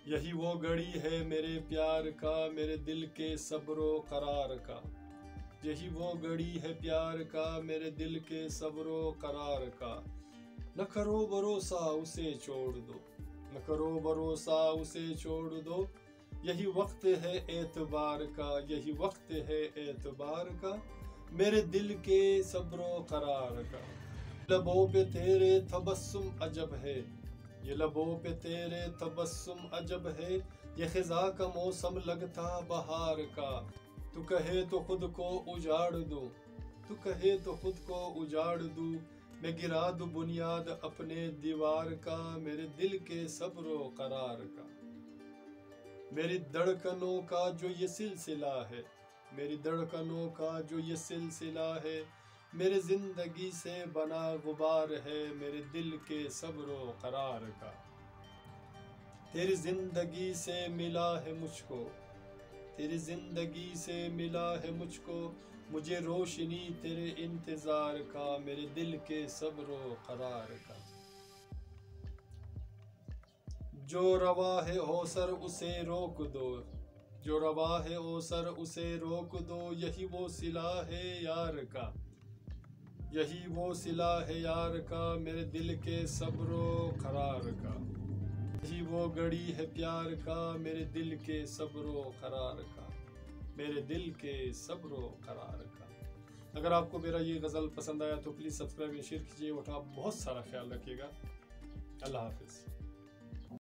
یہی وہ گھڑی ہے میرے پیار کا، میرے دل کے صبر و قرار کا۔ یہی وہ گھڑی ہے پیار کا، میرے دل کے صبر و قرار کا۔ نہ کرو بھروسہ اسے چھوڑ دو، نہ کرو بھروسہ اسے چھوڑ دو۔ یہی وقت ہے اعتبار کا، یہی وقت ہے اعتبار کا، میرے دل کے صبر و قرار کا۔ لبوں پہ تیرے تبسم عجب ہے، یہ لبوں پہ تیرے تبسم عجب ہے، یہ خزاں کا موسم لگتا بہار کا۔ تو کہے تو خود کو اجاڑ دوں، تو کہے تو خود کو اجاڑ دوں، میں گرا دوں بنیاد اپنے دیوار کا، میرے دل کے صبر و قرار کا۔ میری دھڑکنوں کا جو یہ سلسلہ ہے، میری دھڑکنوں کا جو یہ سلسلہ ہے، میرے زندگی سے بنا غبار ہے، میرے دل کے صبر و قرار کا۔ تیری زندگی سے ملا ہے مجھ کو، تیری زندگی سے ملا ہے مجھ کو، مجھے روشنی تیرے انتظار کا، میرے دل کے صبر و قرار کا۔ جو روا ہے اوسر اسے روک دو، جو روا ہے اوسر اسے روک دو، یہی وہ صلہ ہے یار کا، یہی وہ صلہ ہے یار کا، میرے دل کے صبر و قرار کا۔ یہی وہ گھڑی ہے پیار کا، میرے دل کے صبر و قرار کا، میرے دل کے صبر و قرار کا۔ اگر آپ کو میرا یہ غزل پسند آیا تو پلیز سبسکرائب اور شیئر کیجیے، اور آپ بہت سارا خیال رکھیے گا۔ اللہ حافظ۔